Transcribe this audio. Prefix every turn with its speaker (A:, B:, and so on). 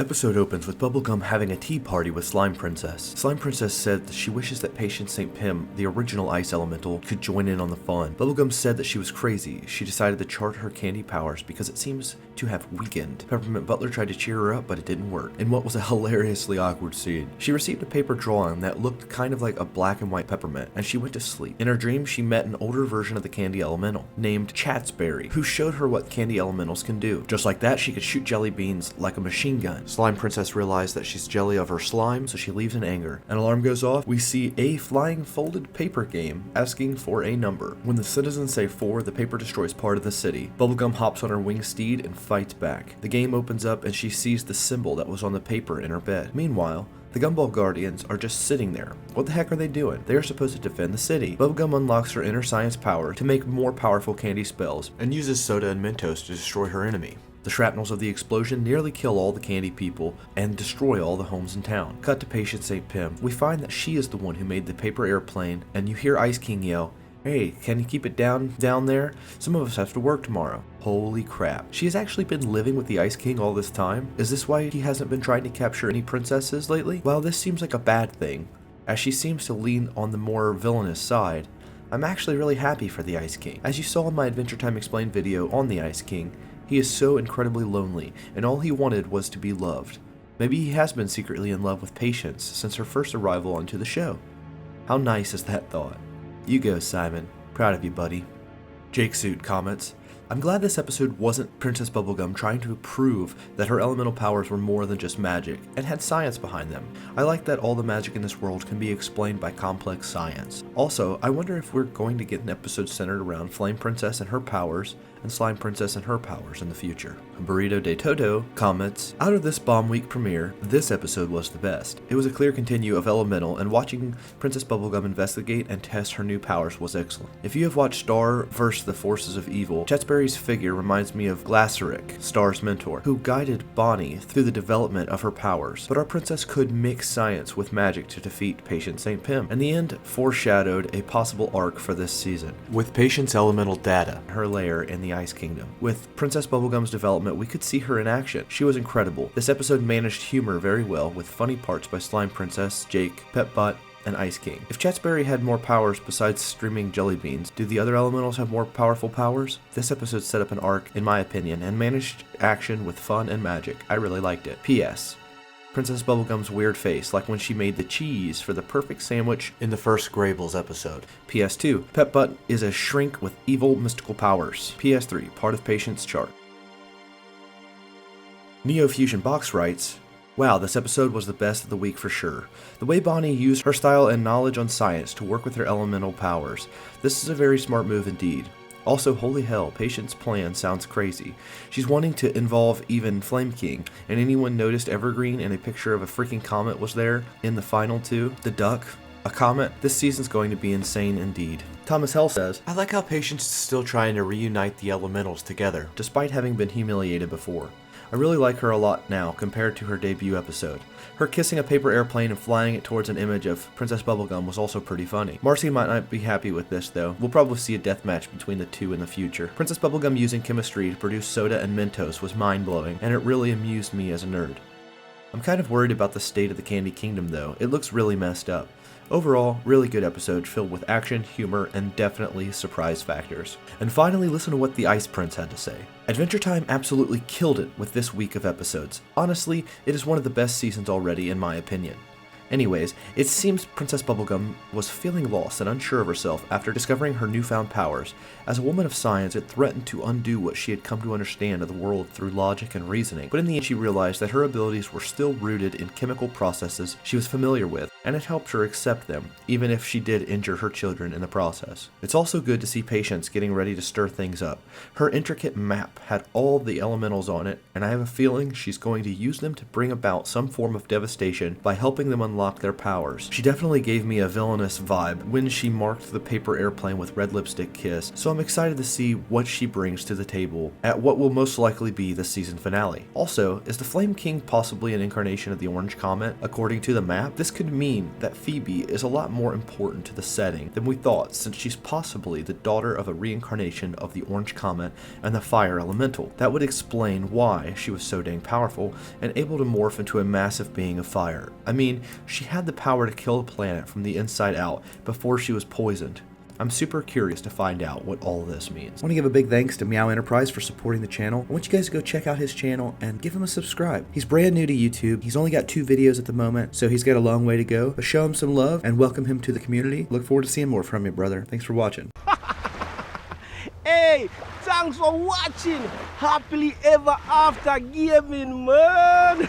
A: Episode opens with Bubblegum having a tea party with Slime Princess. Slime Princess said that she wishes that Patience Pimm, the original ice elemental, could join in on the fun. Bubblegum said that she was crazy. She decided to chart her candy powers because it seems to have weakened. Peppermint Buttler tried to cheer her up, but it didn't work, in what was a hilariously awkward scene. She received a paper drawing that looked kind of like a black and white peppermint, and she went to sleep. In her dream, she met an older version of the candy elemental, named Chatsberry, who showed her what candy elementals can do. Just like that, she could shoot jelly beans like a machine gun. Slime Princess realized that she's jelly of her slime, so she leaves in anger. An alarm goes off. We see a flying folded paper game asking for a number. When the citizens say 4, the paper destroys part of the city. Bubblegum hops on her winged steed and fights back. The game opens up and she sees the symbol that was on the paper in her bed. Meanwhile, the Gumball Guardians are just sitting there. What the heck are they doing? They are supposed to defend the city. Bubblegum unlocks her inner science power to make more powerful candy spells and uses soda and mintos to destroy her enemy. The shrapnels of the explosion nearly kill all the candy people and destroy all the homes in town. Cut to Patience Pimm. We find that she is the one who made the paper airplane, and you hear Ice King yell, "Hey, can you keep it down there? Some of us have to work tomorrow." Holy crap. She has actually been living with the Ice King all this time? Is this why he hasn't been trying to capture any princesses lately? While this seems like a bad thing, as she seems to lean on the more villainous side, I'm actually really happy for the Ice King. As you saw in my Adventure Time Explained video on the Ice King, he is so incredibly lonely, and all he wanted was to be loved. Maybe he has been secretly in love with Patience since her first arrival onto the show. How nice is that thought? You go, Simon. Proud of you, buddy. Jake Suit comments, I'm glad this episode wasn't Princess Bubblegum trying to prove that her elemental powers were more than just magic, and had science behind them. I like that all the magic in this world can be explained by complex science. Also, I wonder if we're going to get an episode centered around Flame Princess and her powers, and Slime Princess and her powers in the future. Burrito de Toto comments, out of this Bomb Week premiere, this episode was the best. It was a clear continue of Elemental, and watching Princess Bubblegum investigate and test her new powers was excellent. If you have watched Star vs. the Forces of Evil, Chatsberry's figure reminds me of Glasseric, Star's mentor, who guided Bonnie through the development of her powers. But our princess could mix science with magic to defeat Patience Pimm, and the end foreshadowed a possible arc for this season, with Patience Elemental Data, her lair in the Ice Kingdom. With Princess Bubblegum's development, we could see her in action. She was incredible. This episode managed humor very well, with funny parts by Slime Princess, Jake, Pepbot, and Ice King. If Chatsberry had more powers besides streaming jelly beans, do the other elementals have more powerful powers? This episode set up an arc, in my opinion, and managed action with fun and magic. I really liked it. P.S. Princess Bubblegum's weird face, like when she made the cheese for the perfect sandwich in the first Grables episode. PS2, Pepbot is a shrink with evil mystical powers. PS3, part of Patience chart. Neo Fusion Box writes, wow, this episode was the best of the week for sure. The way Bonnie used her style and knowledge on science to work with her elemental powers. This is a very smart move indeed. Also, holy hell, Patience's plan sounds crazy. She's wanting to involve even Flame King, and anyone noticed Evergreen and a picture of a freaking comet was there in the final two? The duck? A comet? This season's going to be insane indeed. Thomas Hell says, I like how Patience is still trying to reunite the elementals together, despite having been humiliated before. I really like her a lot now compared to her debut episode. Her kissing a paper airplane and flying it towards an image of Princess Bubblegum was also pretty funny. Marcy might not be happy with this though. We'll probably see a death match between the two in the future. Princess Bubblegum using chemistry to produce soda and Mentos was mind-blowing, and it really amused me as a nerd. I'm kind of worried about the state of the Candy Kingdom though. It looks really messed up. Overall, really good episode filled with action, humor, and definitely surprise factors. And finally, listen to what the Ice Prince had to say. Adventure Time absolutely killed it with this week of episodes. Honestly, it is one of the best seasons already in my opinion. Anyways, it seems Princess Bubblegum was feeling lost and unsure of herself after discovering her newfound powers. As a woman of science, it threatened to undo what she had come to understand of the world through logic and reasoning, but in the end she realized that her abilities were still rooted in chemical processes she was familiar with, and it helped her accept them, even if she did injure her children in the process. It's also good to see Patience getting ready to stir things up. Her intricate map had all the elementals on it, and I have a feeling she's going to use them to bring about some form of devastation by helping them unlock unlock their powers. She definitely gave me a villainous vibe when she marked the paper airplane with red lipstick kiss, so I'm excited to see what she brings to the table at what will most likely be the season finale. Also, is the Flame King possibly an incarnation of the Orange Comet? According to the map, this could mean that Phoebe is a lot more important to the setting than we thought, since she's possibly the daughter of a reincarnation of the Orange Comet and the Fire Elemental. That would explain why she was so dang powerful and able to morph into a massive being of fire. I mean, she had the power to kill a planet from the inside out before she was poisoned. I'm super curious to find out what all this means. I want to give a big thanks to Meow Enterprise for supporting the channel. I want you guys to go check out his channel and give him a subscribe. He's brand new to YouTube. He's only got 2 videos at the moment, so he's got a long way to go. But show him some love and welcome him to the community. Look forward to seeing more from you, brother. Thanks for watching.
B: Hey, thanks for watching. Happily ever after gaming, man.